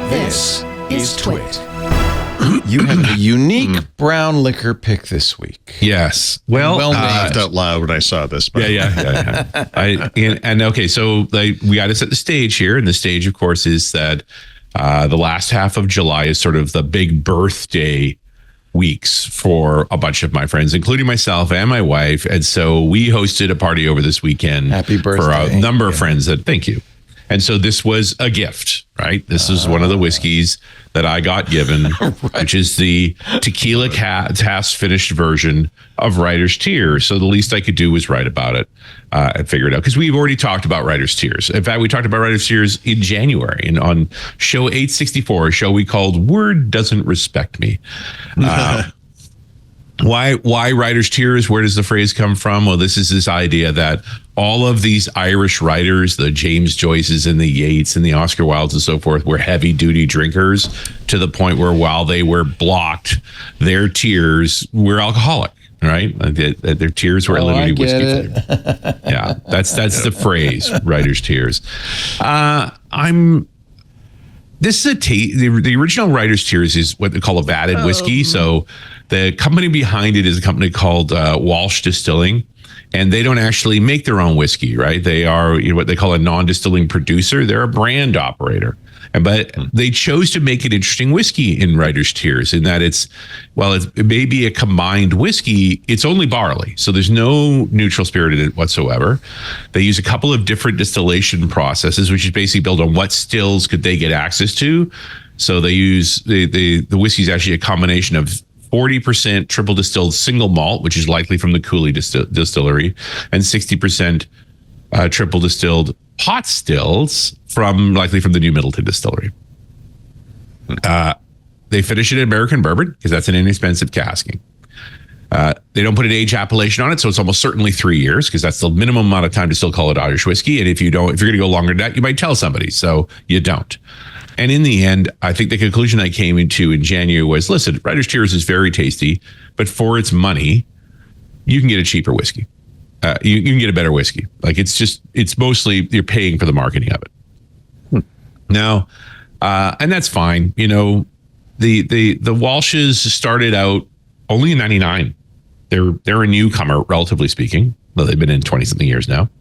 This is TWiT. You have a unique brown liquor pick this week. Yes. Well, I laughed out loud when I saw this. But. Yeah. Okay, so we got to set the stage here. And the stage, of course, is that the last half of July is sort of the big birthday weeks for a bunch of my friends, including myself and my wife. And so we hosted a party over this weekend. Happy birthday. For a number of friends that, thank you. And so this was a gift, right? This is one of the whiskeys that I got given, right, which is the Tequila Cask finished version of Writer's Tears. So the least I could do was write about it and figure it out. Because we've already talked about Writer's Tears. In fact, we talked about Writer's Tears in January and on show 864, a show we called Word Doesn't Respect Me. Why Writer's Tears? Where does the phrase come from? Well, this is this idea that all of these Irish writers, the James Joyces and the Yeats and the Oscar Wildes and so forth, were heavy duty drinkers to the point where while they were blocked, their tears were alcoholic, right? Their tears were literally whiskey flavored. Yeah, that's the phrase, Writer's Tears. This is the original Writer's Tears is what they call a vatted whiskey. So the company behind it is a company called Walsh Distilling, and they don't actually make their own whiskey, right? They are what they call a non-distilling producer. They're a brand operator. But they chose to make an interesting whiskey in Writer's Tears in that it may be a combined whiskey, it's only barley. So there's no neutral spirit in it whatsoever. They use a couple of different distillation processes, which is basically built on what stills could they get access to. So they use the whiskey is actually a combination of 40% triple distilled single malt, which is likely from the Cooley distillery, and 60% triple distilled pot stills likely from the New Middleton distillery. They finish it in American bourbon because that's an inexpensive casking. They don't put an age appellation on it, so it's almost certainly 3 years because that's the minimum amount of time to still call it Irish whiskey. And if you're going to go longer than that, you might tell somebody, so you don't. And in the end, I think the conclusion I came into in January was, listen, Writer's Tears is very tasty, but for its money, you can get a cheaper whiskey. You can get a better whiskey. Like it's mostly you're paying for the marketing of it. Now, and that's fine. The Walshes started out only in 99. They're a newcomer, relatively speaking. Well, they've been in 20 something years now.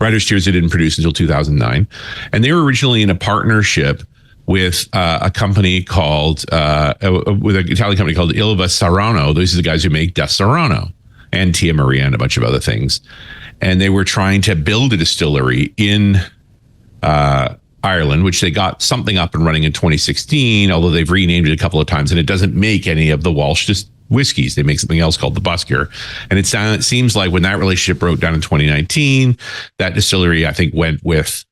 Writer's Tears they didn't produce until 2009, and they were originally in a partnership with a company called with an Italian company called Ilva Sarano. Those are the guys who make Death Sarano and Tia Maria and a bunch of other things. And they were trying to build a distillery in Ireland, which they got something up and running in 2016, although they've renamed it a couple of times, and it doesn't make any of the Walsh whiskeys. They make something else called the Busker. And it seems like when that relationship broke down in 2019, that distillery, I think, went with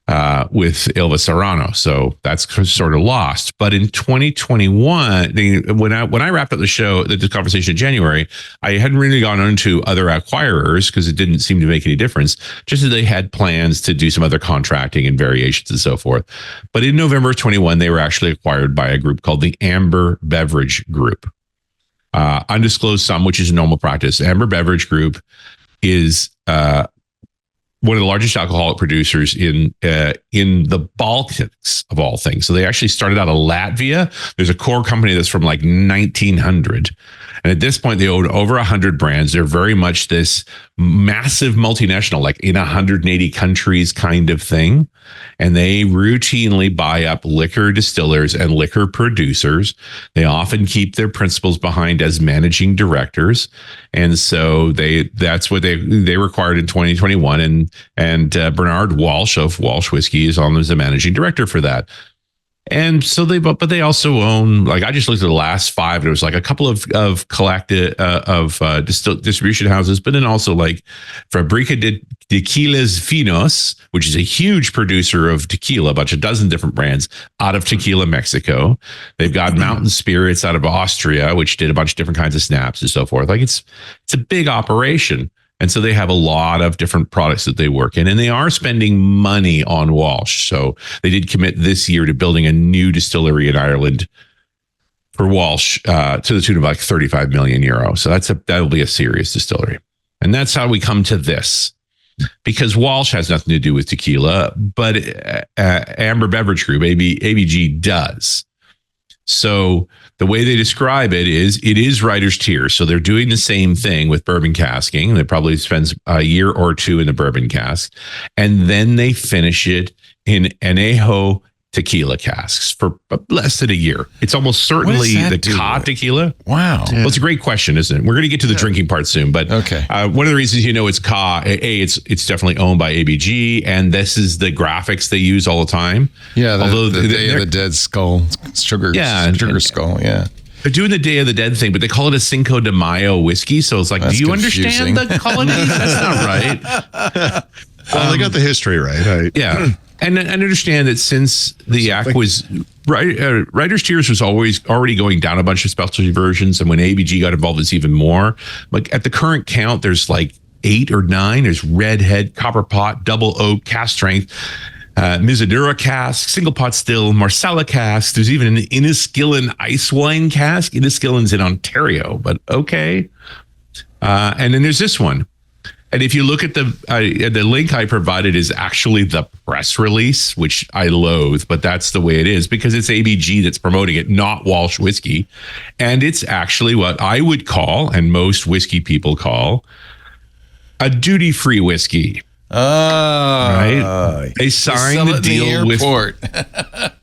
Ilva Sarano. So that's sort of lost. But in 2021, when I wrapped up the conversation in January, I hadn't really gone on to other acquirers because it didn't seem to make any difference, just that they had plans to do some other contracting and variations and so forth. But in November of 21, they were actually acquired by a group called the Amber Beverage Group. Undisclosed sum, which is a normal practice. Amber Beverage Group is one of the largest alcoholic producers in the Baltics of all things. So they actually started out of Latvia. There's a core company that's from like 1900. And at this point, they own over 100 brands. They're very much this massive multinational, like in 180 countries kind of thing. And they routinely buy up liquor distillers and liquor producers. They often keep their principals behind as managing directors. And so that's what they required in 2021. And Bernard Walsh of Walsh Whiskey is on as a managing director for that. And so they also own, like, I just looked at the last 5, and it was like a couple of distribution houses, but then also like Fabrica de Tequilas Finos, which is a huge producer of tequila, a dozen different brands out of Tequila, Mexico. They've got Mountain Spirits out of Austria, which did a bunch of different kinds of snaps and so forth. Like it's a big operation. And so they have a lot of different products that they work in, and they are spending money on Walsh. So they did commit this year to building a new distillery in Ireland for Walsh to the tune of like 35 million euro. So that'll be a serious distillery. And that's how we come to this. because Walsh has nothing to do with tequila, but Amber Beverage Group, ABG, does. So the way they describe it is writer's tier. So they're doing the same thing with bourbon casking. They probably spends a year or two in the bourbon cask, and then they finish it in anejo tequila casks for less than a year. It's almost certainly the Ka tequila. Wow. Yeah. Well, it's a great question, isn't it? We're going to get to the drinking part soon, but okay. One of the reasons it's Ka, it's definitely owned by ABG, and this is the graphics they use all the time. Yeah, the Day of the Dead skull, sugar skull, yeah. They're doing the Day of the Dead thing, but they call it a Cinco de Mayo whiskey, so it's like, do you understand the colonies? That's not right. Well, they got the history right. Yeah. And understand that since the act was Writer's Tears was already going down a bunch of specialty versions, and when ABG got involved, it's even more. Like at the current count, there's like 8 or 9. There's Redhead, Copper Pot, Double Oak, Cask Strength, Mizadura Cask, Single Pot Still, Marsala Cask. There's even an Inniskillen ice wine cask. Inniskillen's in Ontario, but okay. And then there's this one. And if you look at the link I provided is actually the press release, which I loathe, but that's the way it is because it's ABG that's promoting it, not Walsh Whiskey. And it's actually what I would call, and most whiskey people call, a duty-free whiskey. Right? They signed the deal with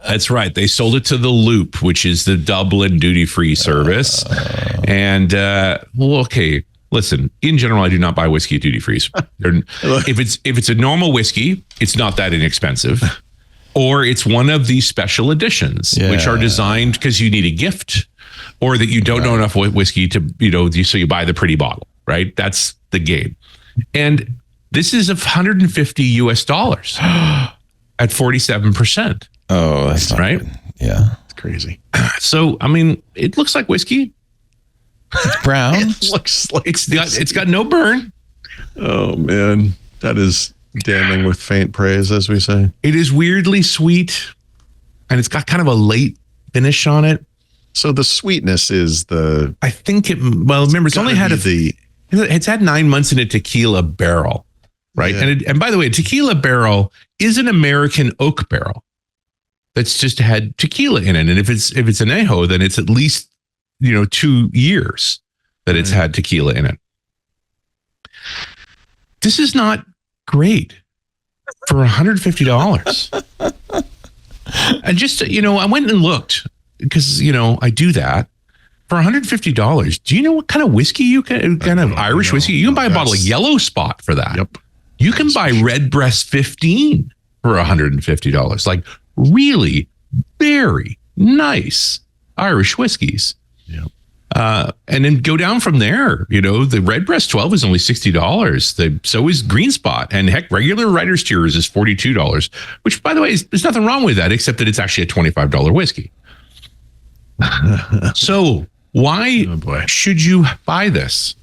That's right. They sold it to the Loop, which is the Dublin duty-free service. And okay. Listen, in general, I do not buy whiskey at duty frees. If it's a normal whiskey, it's not that inexpensive, or it's one of these special editions, which are designed because you need a gift, or that you don't know enough whiskey to so you buy the pretty bottle. Right? That's the game. And this is $150 at 47%. Oh, that's not right. Good. Yeah, it's crazy. So I mean, it looks like whiskey. It's brown. It looks like it's got no burn. Oh man, that is damning with faint praise, as we say. It is weirdly sweet, and it's got kind of a late finish on it. So the sweetness is the. I think it. Well, remember, it's only had it's had 9 months in a tequila barrel, right? Yeah. And by the way, a tequila barrel is an American oak barrel that's just had tequila in it, and if it's an anejo, then it's at least 2 years that it's had tequila in it. This is not great for $150. And just, I went and looked because, I do that for $150. Do you know what kind of whiskey Irish whiskey? You can buy a bottle of Yellow Spot for that. Yep. You can buy Redbreast 15 for $150. Like really very nice Irish whiskeys. Yep. And then go down from there. The Redbreast 12 is only $60. So is Green Spot, and heck, regular Writer's Tears is $42. Which, by the way, there's nothing wrong with that, except that it's actually a $25 whiskey. So why should you buy this?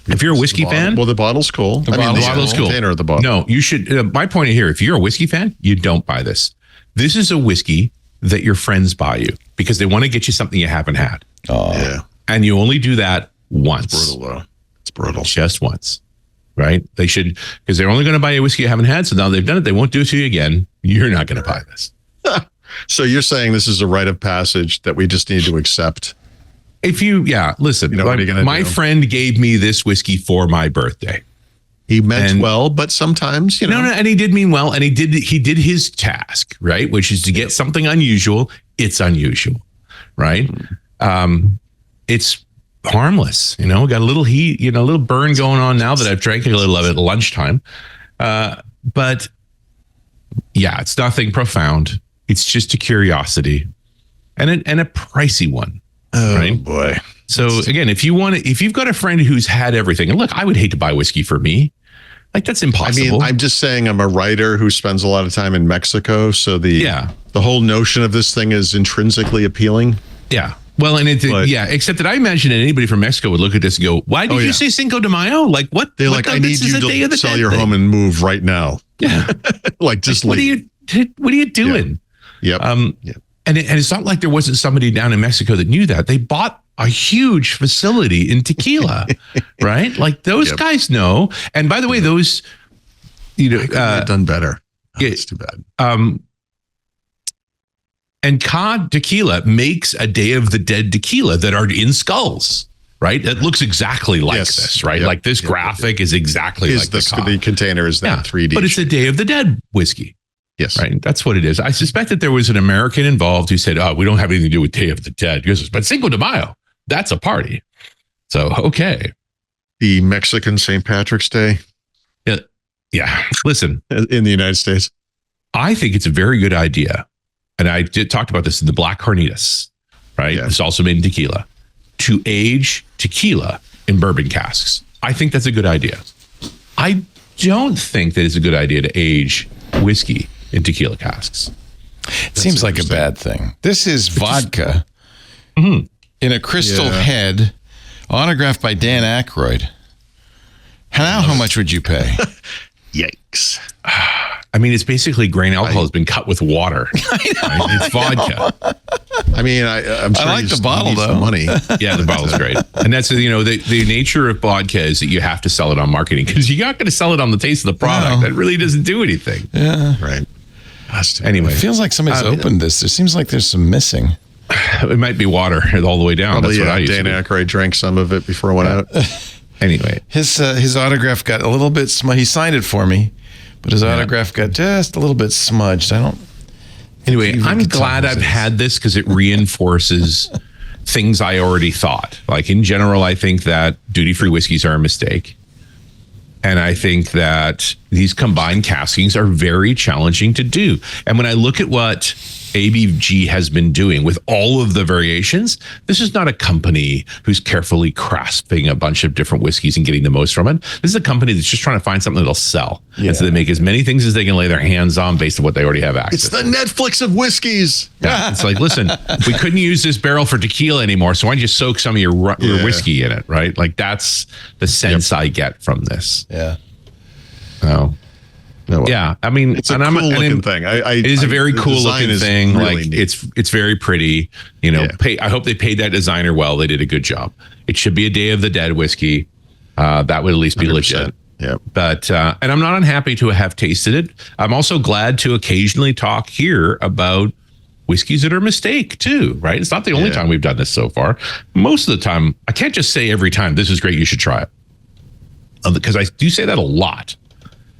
If you're a whiskey fan, the bottle's cool. The bottle's cool. Container of the bottle. No, you should. My point here: if you're a whiskey fan, you don't buy this. This is a whiskey that your friends buy you because they want to get you something you haven't had. Oh, yeah. And you only do that once. It's brutal, though. It's brutal. Just once, right? They should, because they're only going to buy you a whiskey you haven't had. So now they've done it. They won't do it to you again. You're not going to buy this. So you're saying this is a rite of passage that we just need to accept? Listen, my friend gave me this whiskey for my birthday. He meant well, but sometimes, No, and he did mean well, and he did his task, right? Which is to get something unusual. It's unusual, right? It's harmless, got a little heat, a little burn going on now that I've drank a little of it at lunchtime. But yeah, it's nothing profound. It's just a curiosity and a pricey one. Oh, right? Boy. So again, if you've got a friend who's had everything, and look, I would hate to buy whiskey for me. Like that's impossible. I mean, I'm just saying I'm a writer who spends a lot of time in Mexico. So the whole notion of this thing is intrinsically appealing. Yeah. Well, and except that I imagine that anybody from Mexico would look at this and go, why did you say Cinco de Mayo? Like what? They're like, I need you to sell your home and move right now. Yeah. Like just what are you doing? Yep. And it's not like there wasn't somebody down in Mexico that knew that. They bought a huge facility in tequila, right? Like those guys know. And by the way, those, done better. It's too bad. And COD Tequila makes a Day of the Dead tequila that are in skulls, right? It looks exactly like this, right? Like this graphic is exactly like the container is that 3D. But it's a Day of the Dead whiskey. Yes. Right. That's what it is. I suspect that there was an American involved who said, "Oh, we don't have anything to do with Day of the Dead." But Cinco de Mayo, that's a party. So, okay. The Mexican St. Patrick's Day. Yeah. Listen. In the United States. I think it's a very good idea. And I talked about this in the Black Carnitas, right? Yeah. It's also made in tequila. To age tequila in bourbon casks. I think that's a good idea. I don't think that it's a good idea to age whiskey in tequila casks. It seems like a bad thing. This is vodka in a crystal head, autographed by Dan Aykroyd. How much would you pay? Yikes. I mean, it's basically grain alcohol has been cut with water. Right? It's vodka. I mean, I'm sure I like the bottle, though. Money. Yeah, the bottle's great. And that's, the nature of vodka is that you have to sell it on marketing because you're not going to sell it on the taste of the product. That really doesn't do anything. Yeah. Right. Anyway. It feels like somebody's opened this. There seems like there's some missing. It might be water all the way down. Probably, that's what I used Dan to Aykroyd drank some of it before it went out. Anyway. His autograph got a little bit smudged. He signed it for me, but his autograph got just a little bit smudged. Anyway, I'm glad I've had this because it reinforces things I already thought. Like in general, I think that duty-free whiskeys are a mistake. And I think that these combined caskings are very challenging to do. And when I look at what ABG has been doing with all of the variations, this is not a company who's carefully crafting a bunch of different whiskeys and getting the most from it. This is a company that's just trying to find something that'll sell. And so they make as many things as they can lay their hands on based on what they already have access to. It's the Netflix of whiskeys. Yeah, it's like, listen, we couldn't use this barrel for tequila anymore, so why don't you soak some of your whiskey in it, right? Like that's the sense I get from this. Yeah. Oh. No, yeah, I mean, it's a cool looking thing. It is a very cool looking thing. Really like neat. It's very pretty. I hope they paid that designer well. They did a good job. It should be a Day of the Dead whiskey. That would at least be 100%. Legit. Yeah. But and I'm not unhappy to have tasted it. I'm also glad to occasionally talk here about whiskeys that are a mistake too. Right? It's not the only time we've done this so far. Most of the time, I can't just say every time this is great. You should try it because I do say that a lot.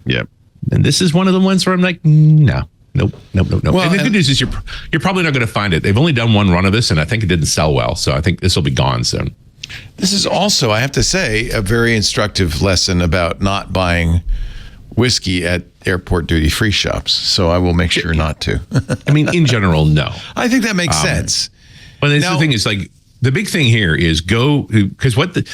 Yeah. And this is one of the ones where I'm like, nope. Well, and the good news is you're probably not going to find it. They've only done one run of this, and I think it didn't sell well. So I think this will be gone soon. This is also, I have to say, a very instructive lesson about not buying whiskey at airport duty-free shops. So I will make sure not to. I mean, in general, no. I think that makes sense. But the thing is, like, the big thing here is because what the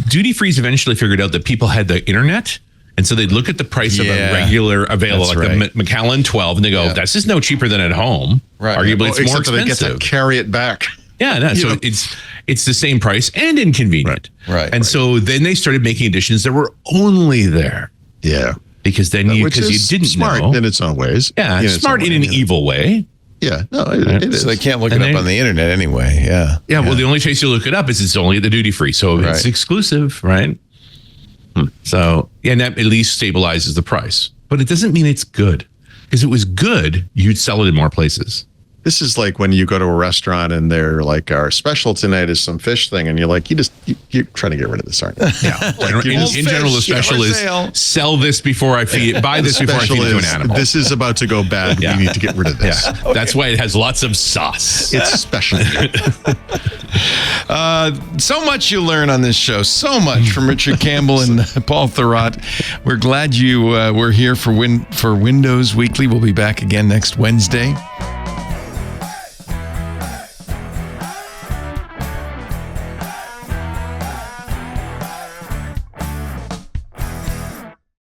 duty-frees eventually figured out that people had the internet. And so they'd look at the price of a regular available, like the Macallan 12, and they go, "This is no cheaper than at home." Right. Arguably, it's more expensive. They get to carry it back. Yeah, no, so it's the same price and inconvenient. Right. And so then they started making editions that were only there. Yeah. Because then you didn't smart know. in its own ways. Yeah, smart in an evil way. Yeah, no, it is. So they can't look it up on the internet anyway. Yeah. Yeah. Well, the only place you look it up is it's only at the duty free, so it's exclusive, right? So, and that at least stabilizes the price. But it doesn't mean it's good. Because if it was good, you'd sell it in more places. This is like when you go to a restaurant and they're like, our special tonight is some fish thing. And you're like, you're trying to get rid of this, aren't you? Yeah. Like in general, the special is sell this before I feed it. Buy this before I feed it to an animal. This is about to go bad. We need to get rid of this. Yeah. Okay. That's why it has lots of sauce. It's special. So much you learn on this show. So much from Richard Campbell and Paul Thurrott. We're glad you were here for Windows Weekly. We'll be back again next Wednesday.